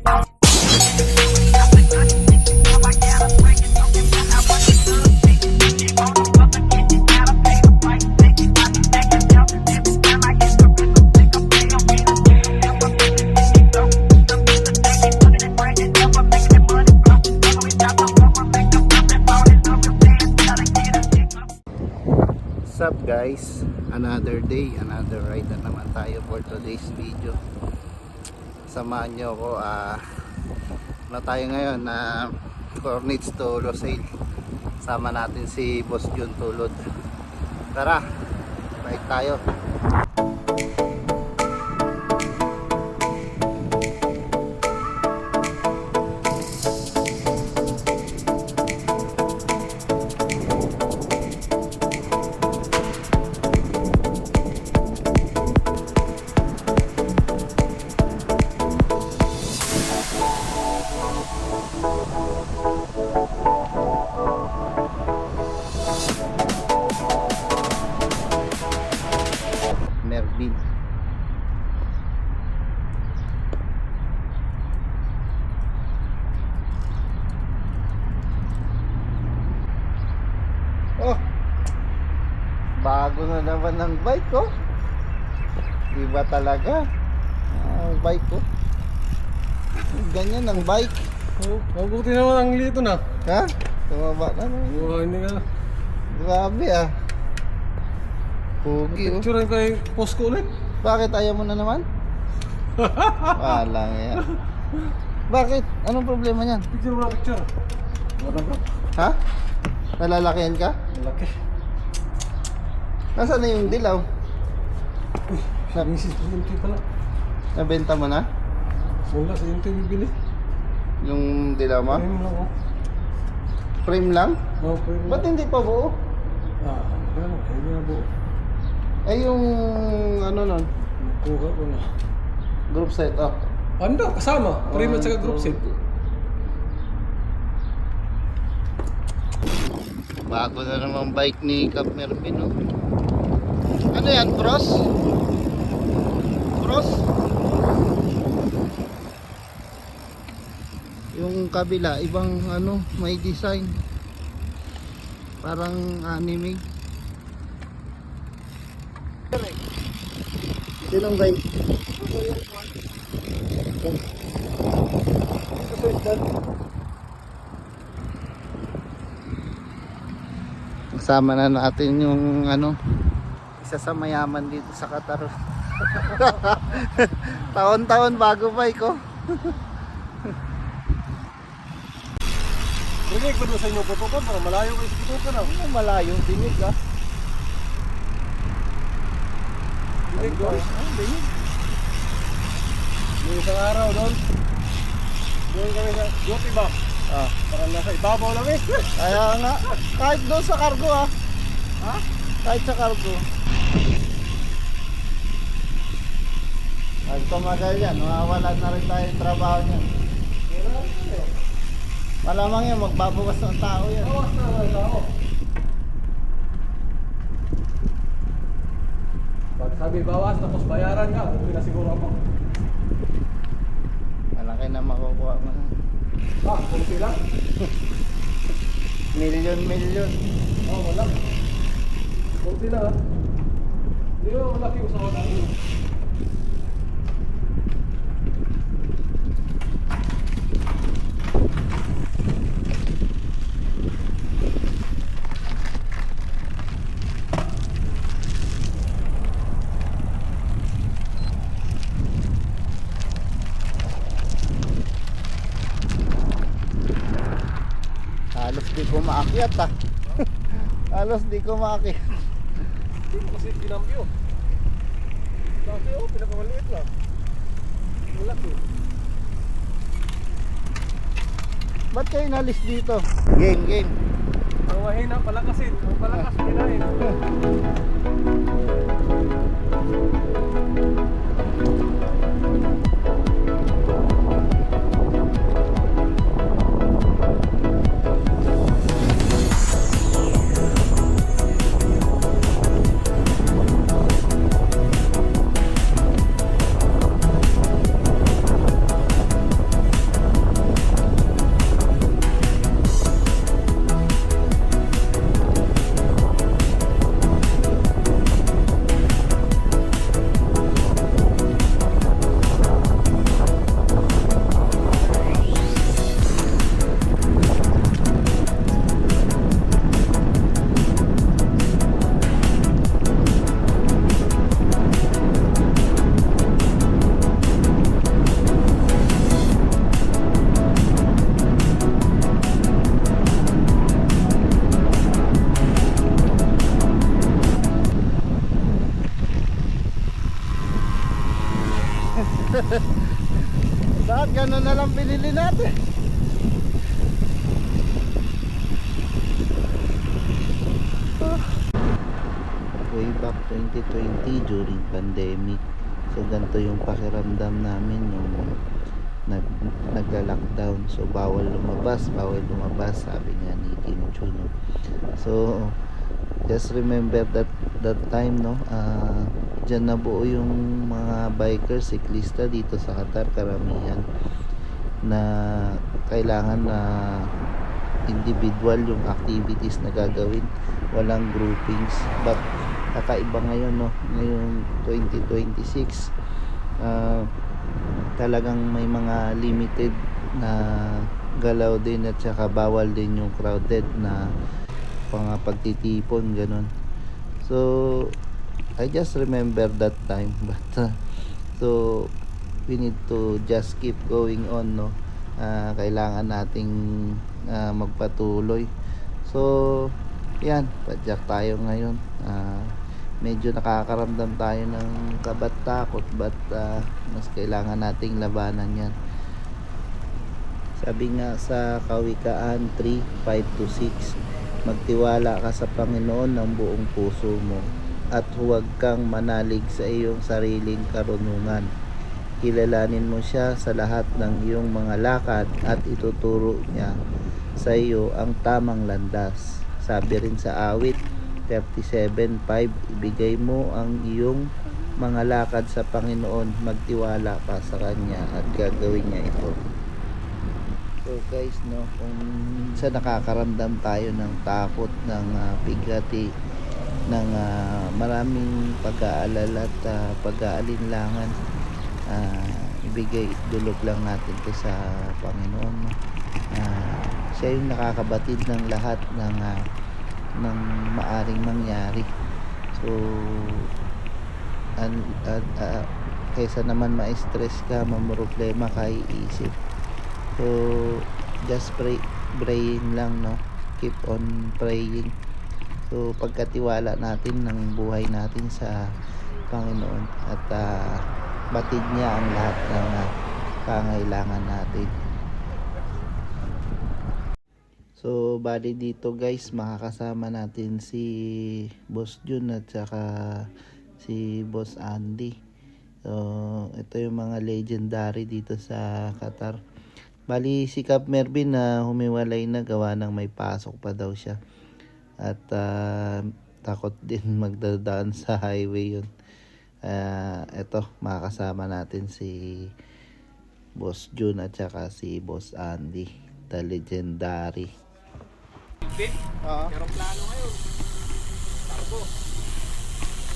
What's up guys, another day, another ride na naman tayo for today's video. Samahan nyo ako, na tayo ngayon na Cornets to Rosail. Sama natin si Boss Jun Tulod. Tara, bike tayo. Mervin. Oh, bago na naman ng bike ko. Iba talaga ang bike ko. Ganyan ang bike. Oh, mabuti naman ang lito na. Ha? Tumaba na naman. Oh, hindi nga. Grabe ah. Pugi oh. Picturean ko yung post ko ulit. Bakit ayaw mo na naman? Walang yan. Bakit? Anong problema niyan? Picture mo na picture. Wala bro. Ha? Nalalakihan ka? Malaki. Nasaan na yung dilaw? Uy, sa misis ko yung pala. Nabenta mo na? Wala sa yung bibili. Yung dilaw mo? Ayun lang oh. Frame lang? Oh, pwede. Ba't hindi pa buo? Ano? Ayun na buo. Eh yung ano nun? Nakuha ko na. Group set oh. Ano? Kasama? Frame at saka group set. Bago na naman bike ni Cap Mervin oh. Ano yan? Cross? Cross? Yung kabila ibang ano, may design. Parang anime. Sinong bike? Kasama na natin yung ano, isa sa mayaman dito sa Qatar. Taon-taon bago bike oh. Rinig ba doon sa inyo putukan? Para malayo kayo sa putukan ah. Ano malayo, dinig ah. Rinig doon. Dinig. Yung isang araw doon. Doon kami sa duty ba? Ah. Parang nasa ibabaw lang eh. Kaya nga, kahit doon sa cargo ah. Ha? Kahit sa cargo. Pag tumagal yan, mawawalan na rin tayo yung trabaho niyan. Malamang yan, magbabawas ng tao yan. Bawas na ang tao. Pag sabi bawas, tapos bayaran ka, okay na siguro ako. Malaki na makukuha mo na. Kung sila? Milyon. Oo, wala. Kung sila, hindi mo malaki usawa natin. Halos di ko maakyat ah. Halos di ko maakyat. Hindi mo kasi kinambyo. Dati pinakamaliit lang. Malaki. Ba't kayo nalis dito? Geng. Ang mahina, palakasin. Ang palakas, hinahin. ano na lang binili natin. Way back 2020 during pandemic. So ganito yung pakiramdam namin nung nagla-lockdown. So bawal lumabas, sabi nga ni Kim Chu, no? So just remember that time, no, dyan nabuo yung mga bikers, siklista dito sa Qatar, karamihan na kailangan na individual yung activities na gagawin, walang groupings. But kakaiba ngayon, no, ngayong 2026, talagang may mga limited na galaw din, at saka bawal din yung crowded na pagtitipon, ganun. So I just remember that time, but so we need to just keep going on, no. Kailangan nating magpatuloy. So yan, padyak tayo ngayon. Medyo nakakaramdam tayo ng kabat takot, but mas kailangan nating labanan yan. Sabi nga sa Kawikaan 3:5-6, magtiwala ka sa Panginoon ng buong puso mo at huwag kang manalig sa iyong sariling karunungan. Kilalanin mo siya sa lahat ng iyong mga lakad at ituturo niya sa iyo ang tamang landas. Sabi rin sa awit 37:5, ibigay mo ang iyong mga lakad sa Panginoon, magtiwala ka sa Kanya at gagawin niya ito. So guys, no, kung minsan nakakaramdam tayo ng takot, ng bigati, ng maraming pag-aalala at pag-aalinlangan, ibigay, dulog lang natin to sa Panginoon, no? Siya yung nakakabatid ng lahat ng maaring mangyari. So kaysa naman ma-stress ka, mamroblema ka, iisip. So just praying lang, no? Keep on praying. So pagkatiwala natin ng buhay natin sa Panginoon, at batid niya ang lahat ng pangailangan natin. So bali dito guys, makakasama natin si Boss Jun at saka si Boss Andy. So ito yung mga legendary dito sa Qatar. Bali si Cap Mervin na humiwalay na, gawa ng may pasok pa daw siya, at takot din magdadaan sa highway yun. Ito, makakasama natin si Boss Jun at saka si Boss Andy, the legendary. Aeroplano ngayon. Cargo.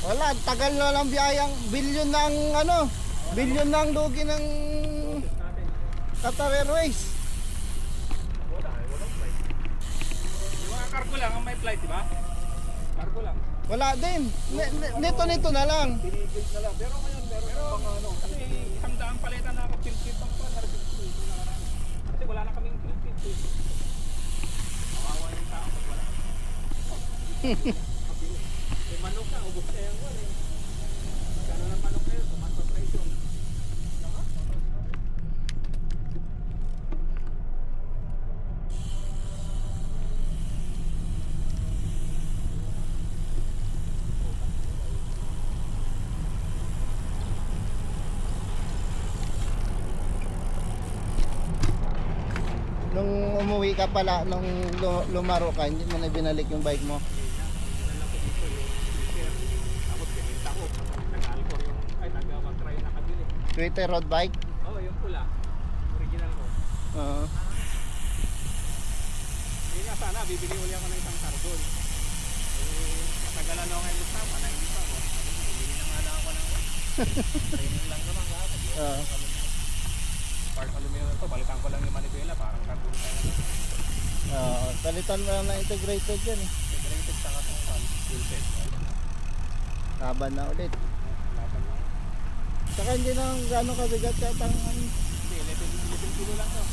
Wala, tagal na lang biyayang bilyon ng lugi ng Qatar Airways. Walang flight. Yung mga cargo lang ang may flight, di ba? Cargo lang. Wala din. Nito na lang. Tinigil na lang. Pero ngayon, meron pang ano. Kasi isang daang palitan na ako, Philippines pang pa, kasi wala na kaming Philippines. Kawawa yung tao pag wala. May manok na, ubos na yung wala. Magkano ng manok na yun, tumas pa presyo. Nung umuwi ka pala, nung lumaro ka, hindi mo na binalik yung bike mo. Dinala ko dito yung speaker. Tapos pinita ko. Nag-alcor yung, nag-try nakabili. Twitter road bike. Oo, yung pula. Original ko. Oo. Hindi nga sana, bibili uli ako ng isang carbon. Matagalan ako ngayon usapan, na hindi pa ako. Bibili na nga lang ako ng training lang naman kahapon. Oo. Part aluminum ito, balikan ko lang yung manibela, parang carbon tayo na. Palitan mo lang na integrated yan eh. Integrated sa katong fuel set. Laban na ulit. Laban lang. Saka hindi na gano'ng kabigat sa tangan. Hindi, 11 kilo lang to.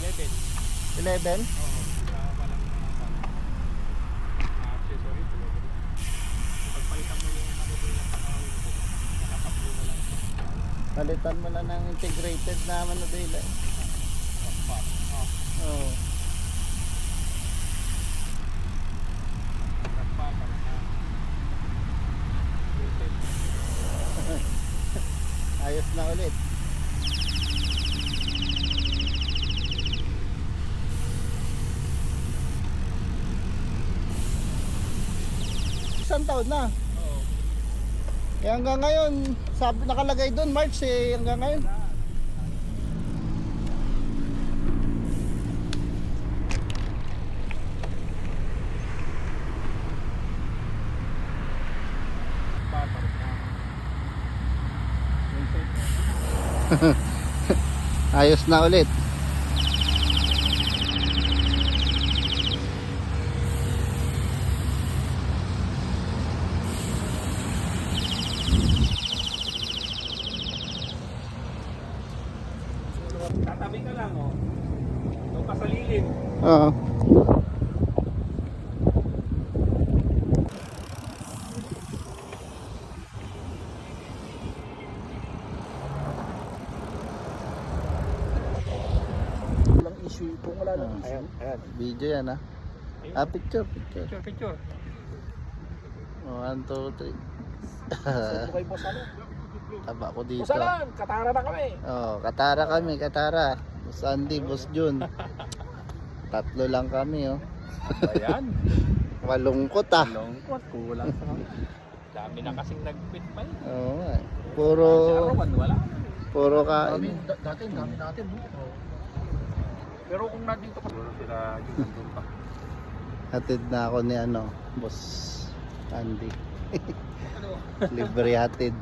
11. 11? Oo, kaya pa lang accessory. Pagpalitan mo yung manibela sa nakawin ko, nakapag mo lang. Palitan mo lang ng integrated na Manubela. Oo. Ayos na ulit. Isang taon na. Eh hanggang ngayon, sabi nakalagay doon March eh, hanggang ngayon. Ayos na ulit. Tatabi ka lang, oh. Doon ka sa lilim. Oo. Walang issue. Kung wala nang issue. Ayan. Video yan ha. Ah, picture. Picture. 1, 2, 3. Ito kay Boss ano? Taba ko dito. Boss Alan, katara na kami. Oh, Katara kami, Katara. Boss Andy, Boss Jun. Tatlo lang kami oh. Ayan. Malungkot ah. Lungkot. Kulang sa kami. Dami na kasing nag-quit pa eh. Oo nga. eh. Si Puro Arrowan, wala. kain. Dati, dami natin. Pero kung nandito pa sila, yung nandun pa. Hatid na ako ni ano, Boss Andy. Libre hatid.